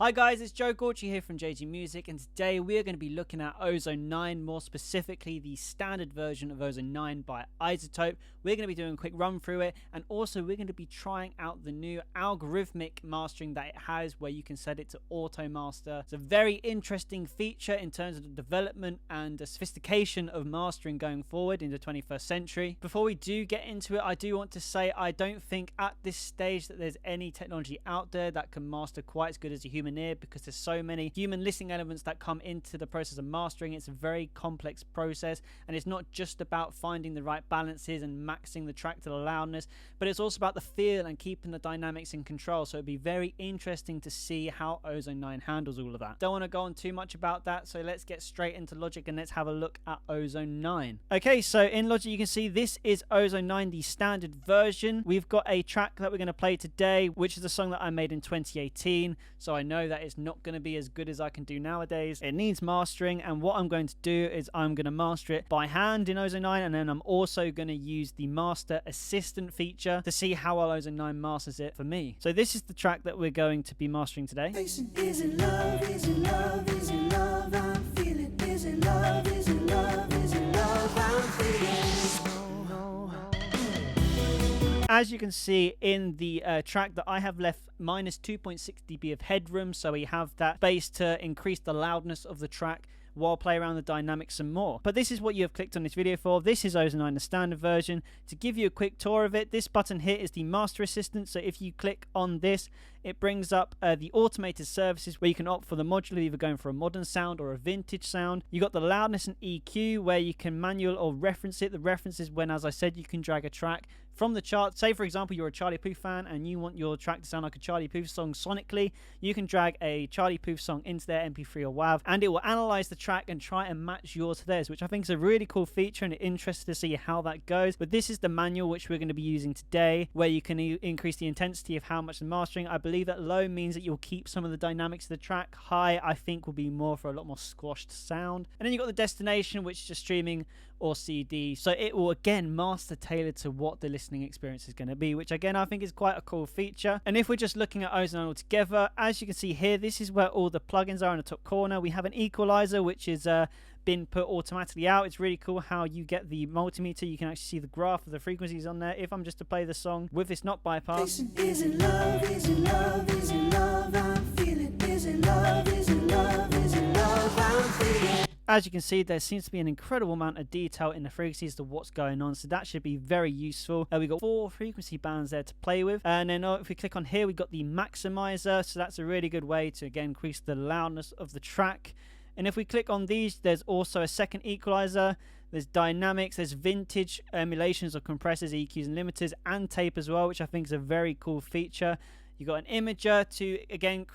Hi guys, it's Joe Gorchie here from JG Music, and today we are going to be looking at Ozone 9, more specifically the standard version of Ozone 9 by iZotope. We're going to be doing a quick run through it, and also we're going to be trying out the new algorithmic mastering that it has, where you can set it to auto master. It's a very interesting feature in terms of the development and the sophistication of mastering going forward in the 21st century. Before we do get into it, I do want to say I don't think at this stage that there's any technology out there that can master quite as good as a human ear, because there's so many human listening elements that come into the process of mastering. It's a very complex process, and it's not just about finding the right balances and maxing the track to the loudness, but it's also about the feel and keeping the dynamics in control. So it'd be very interesting to see how Ozone 9 handles all of that. Don't want to go on too much about that, so let's get straight into Logic and let's have a look at Ozone 9. Okay, so in Logic you can see this is Ozone 9, the standard version. We've got a track that we're going to play today, which is a song that I made in 2018, so I know that it's not going to be as good as I can do nowadays. It needs mastering, and what I'm going to do is I'm going to master it by hand in Ozone 9, and then I'm also going to use the Master Assistant feature to see how well Ozone 9 masters it for me. So this is the track that we're going to be mastering today. Is it love, is it love, is it love I'm feeling? Is it love, is it love, is it love I'm feeling? As you can see in the track that I have left minus 2.6 dB of headroom, so we have that space to increase the loudness of the track while play around the dynamics some more. But this is what you have clicked on this video for. This is Ozone 9, the standard version. To give you a quick tour of it, this button here is the Master Assistant. So if you click on this, it brings up the automated services where you can opt for the modular, either going for a modern sound or a vintage sound. You got the loudness and EQ where you can manual or reference it. The reference is when, as I said, you can drag a track from the chart. Say for example you're a Charlie Puth fan and you want your track to sound like a Charlie Puth song sonically, you can drag a Charlie Puth song into their MP3 or WAV, and it will analyze the track and try and match yours to theirs, which I think is a really cool feature, and interested to see how that goes. But this is the manual which we're going to be using today, where you can increase the intensity of how much the mastering. I believe that low means that you'll keep some of the dynamics of the track. High, I think, will be more for a lot more squashed sound. And then you've got the destination, which is just streaming or CD, so it will again master tailored to what the listening experience is going to be, which again I think is quite a cool feature. And if we're just looking at Ozone altogether, as you can see here, this is where all the plugins are in the top corner. We have an equalizer which is been put automatically out. It's really cool how you get the multimeter. You can actually see the graph of the frequencies on there. If I'm just to play the song with this not bypass, Is it love, is it love, is it love I'm feeling? Is it love, is it love, is it love I'm feeling? as you can see, there seems to be an incredible amount of detail in the frequencies to what's going on, so that should be very useful. We've got 4 frequency bands there to play with, and then if we click on here, we've got the maximizer, so that's a really good way to again increase the loudness of the track. And if we click on these, there's also a second equalizer, there's dynamics, there's vintage emulations of compressors, EQs and limiters, and tape as well, which I think is a very cool feature. You've got an imager to again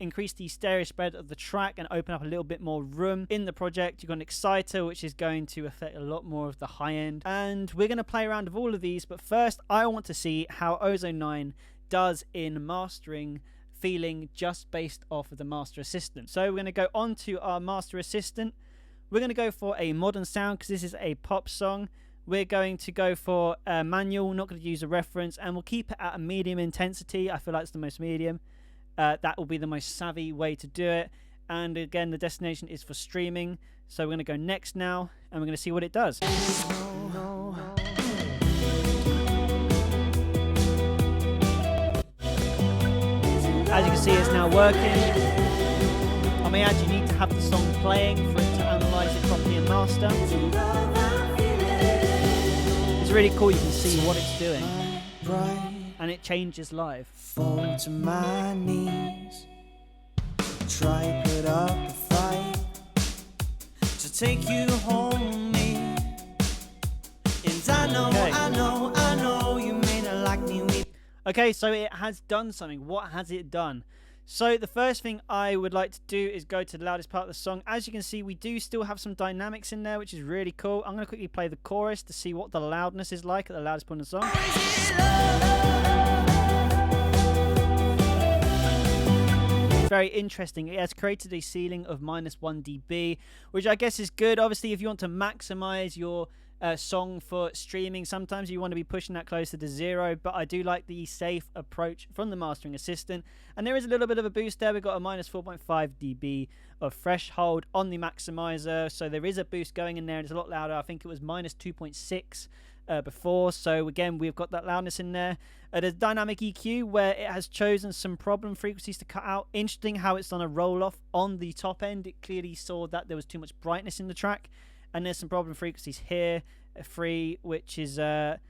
increase the stereo spread of the track and open up a little bit more room in the project. You've got an exciter, which is going to affect a lot more of the high end. And we're going to play around with all of these, but first I want to see how Ozone 9 does in mastering feeling just based off of the Master Assistant. So we're going to go on to our Master Assistant. We're going to go for a modern sound because this is a pop song. We're going to go for a manual, not going to use a reference, and we'll keep it at a medium intensity. I feel like it's the most medium. That will be the most savvy way to do it. And again, the destination is for streaming. So we're going to go next now, and we're going to see what it does. As you can see, it's now working. I may actually need to have the song playing for it to analyze it properly and master. It's really cool, you can see what it's doing, and it changes live. Fall to my knees, try put up a fight to take you home with me. And I know you may not like me. Okay, so it has done something. What has it done? So the first thing I would like to do is go to the loudest part of the song. As you can see, we do still have some dynamics in there, which is really cool. I'm going to quickly play the chorus to see what the loudness is like at the loudest point of the song. It's very interesting. It has created a ceiling of -1 dB, which I guess is good. Obviously, if you want to maximize your song for streaming. Sometimes you want to be pushing that closer to 0, but I do like the safe approach from the mastering assistant. And there is a little bit of a boost there. We've got a minus 4.5 dB of threshold on the maximizer, so there is a boost going in there, and it's a lot louder. I think it was minus 2.6 before, so again we've got that loudness in there. There's dynamic EQ where it has chosen some problem frequencies to cut out. Interesting how it's done a roll off on the top end. It clearly saw that there was too much brightness in the track, and there's some problem frequencies here, free, which is at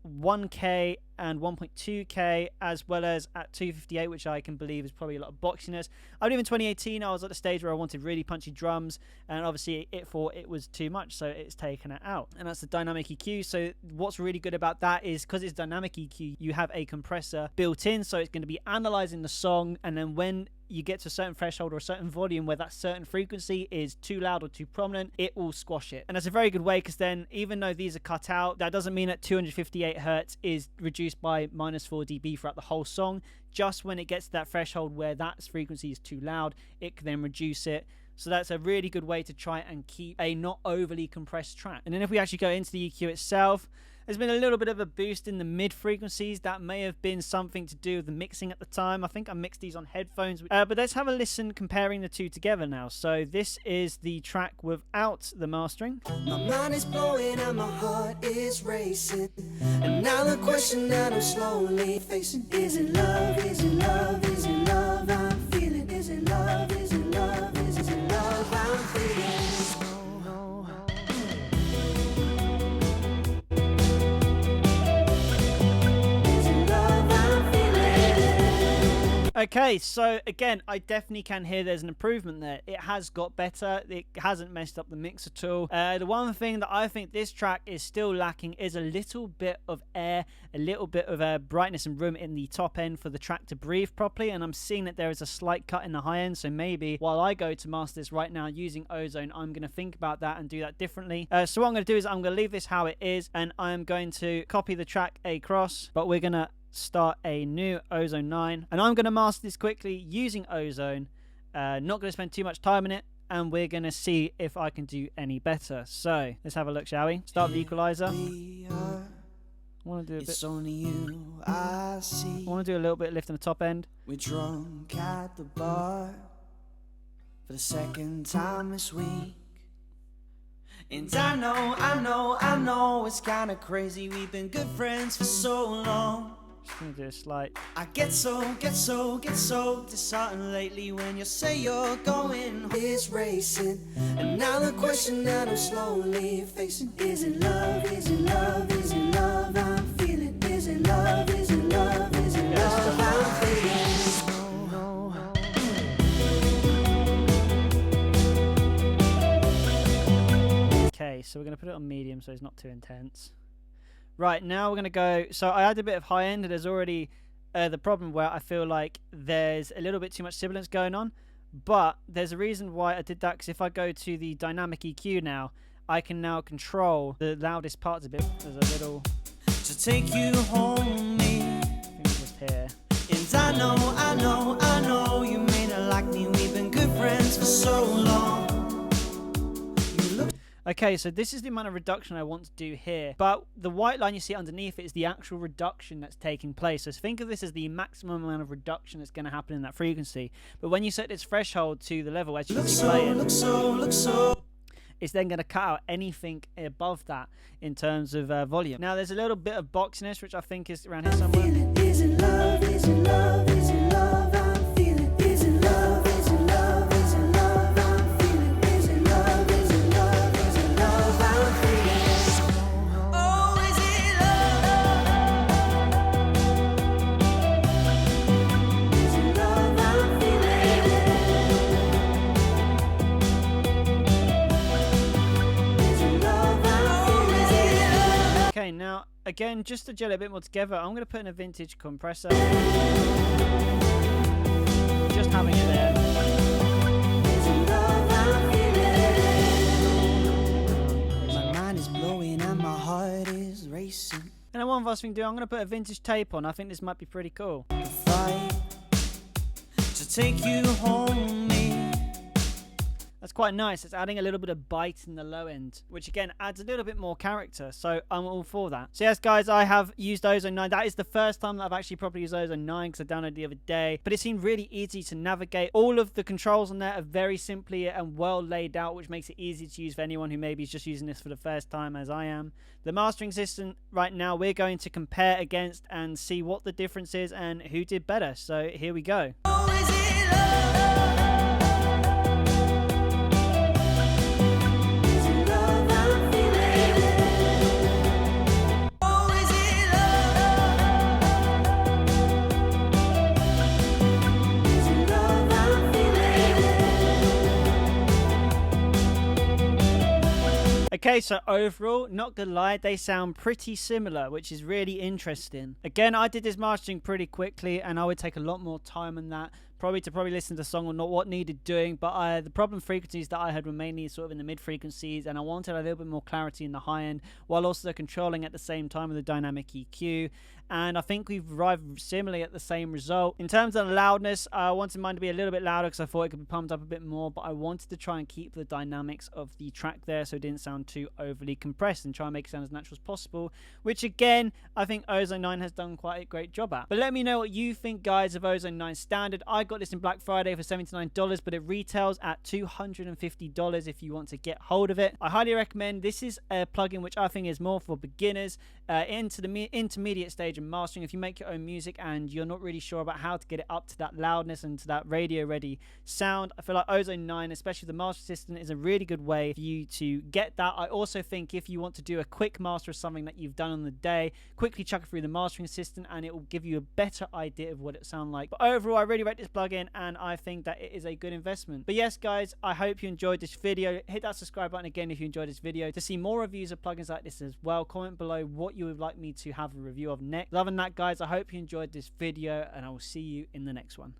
1K and 1.2K, as well as at 258, which I can believe is probably a lot of boxiness. I believe in 2018 I was at the stage where I wanted really punchy drums, and obviously it thought it was too much, so it's taken it out. And that's the dynamic EQ. So what's really good about that is because it's dynamic EQ, you have a compressor built in, so it's going to be analyzing the song, and then when you get to a certain threshold or a certain volume where that certain frequency is too loud or too prominent, it will squash it. And that's a very good way, because then even though these are cut out, that doesn't mean that 258 hertz is reduced by minus 4 dB throughout the whole song. Just when it gets to that threshold where that frequency is too loud, it can then reduce it. So that's a really good way to try and keep a not overly compressed track. And then if we actually go into the EQ itself, there's been a little bit of a boost in the mid frequencies. That may have been something to do with the mixing at the time. I think I mixed these on headphones. But let's have a listen comparing the two together now. So this is the track without the mastering. My mind is blowing and my heart is racing. And now the question that I'm slowly facing: is it love? Is it love? Is it love I'm feeling? Is it love? Is it love? Is it love I'm feeling? Okay, so again, I definitely can hear there's an improvement there. It has got better. It hasn't messed up the mix at all. The one thing that I think this track is still lacking is a little bit of air, a little bit of brightness and room in the top end for the track to breathe properly, and I'm seeing that there is a slight cut in the high end, so maybe while I go to master this right now using Ozone, I'm going to think about that and do that differently. So what I'm going to do is I'm going to leave this how it is, and I'm going to copy the track across, but we're going to start a new Ozone 9, and I'm going to master this quickly using Ozone. Not going to spend too much time in it, and we're going to see if I can do any better. So let's have a look, shall we? Start with the equalizer. I want to do a bit. It's only you I see. I want to do a little bit of lift in the top end. We're drunk at the bar for the second time this week. And I know it's kinda crazy. We've been good friends for so long. Just gonna do a slight. I get so disheartened lately when you say you're going. It's racing, and now the question that I'm slowly facing: is it love? Is it love? Is it love I'm feeling? Is it love? Is it love? Is it love I'm feeling? Okay, so we're going to put it on medium so it's not too intense. Right, now we're going to go... So I had a bit of high end, and there's already the problem where I feel like there's a little bit too much sibilance going on. But there's a reason why I did that, because if I go to the dynamic EQ now, I can now control the loudest parts a bit. There's a little... To take you home, me. I think it's just here. And I know you may not like me. We've been good friends for so long. Okay, so this is the amount of reduction I want to do here. But the white line you see underneath it is the actual reduction that's taking place. So think of this as the maximum amount of reduction that's going to happen in that frequency. But when you set this threshold to the level as you can see playing, it's then going to cut out anything above that in terms of volume. Now, there's a little bit of boxiness, which I think is around here somewhere. Is it love? Is it love? Is it love I'm feeling? Is it love? Is it love? Is it love I'm feeling? Is it love? Is it love? Is it love I'm feeling? Oh, is it love? Is it love I'm feeling? Is it love I'm feeling? Okay, now, again, just to gel it a bit more together, I'm going to put in a vintage compressor. Just having it there. My mind is blowing and my heart is racing. And then one last thing to do, I'm going to put a vintage tape on. I think this might be pretty cool. Fight to take you home, me. That's That's quite nice. It's adding a little bit of bite in the low end, which again adds a little bit more character. So I'm all for that. So yes, guys, I have used Ozone 9. That is the first time that I've actually properly used Ozone 9 because I downloaded the other day. But it seemed really easy to navigate. All of the controls on there are very simply and well laid out, which makes it easy to use for anyone who maybe is just using this for the first time, as I am. The mastering system right now we're going to compare against and see what the difference is and who did better. So here we go. Okay, so overall, not gonna lie, they sound pretty similar, which is really interesting. Again, I did this mastering pretty quickly, and I would take a lot more time on that. Probably listen to the song or not what needed doing, but the problem frequencies that I had were mainly sort of in the mid frequencies, and I wanted a little bit more clarity in the high end while also controlling at the same time with the dynamic EQ. And I think we've arrived similarly at the same result. In terms of the loudness, I wanted mine to be a little bit louder because I thought it could be pumped up a bit more, but I wanted to try and keep the dynamics of the track there so it didn't sound too overly compressed and try and make it sound as natural as possible, which again, I think Ozone 9 has done quite a great job at. But let me know what you think, guys, of Ozone 9 Standard. I got this in Black Friday for $79, but it retails at $250 if you want to get hold of it. I highly recommend. This is a plugin which I think is more for beginners into the intermediate stage of mastering. If you make your own music and you're not really sure about how to get it up to that loudness and to that radio ready sound, I feel like Ozone 9, especially the master system, is a really good way for you to get that. I also think if you want to do a quick master of something that you've done on the day, quickly chuck it through the mastering assistant and it will give you a better idea of what it sounds like. But overall, I really rate this plugin and I think that it is a good investment. But yes, guys, I hope you enjoyed this video. Hit that subscribe button again if you enjoyed this video. To see more reviews of plugins like this as well, comment below what you would like me to have a review of next. Other than that, guys, I hope you enjoyed this video and I will see you in the next one.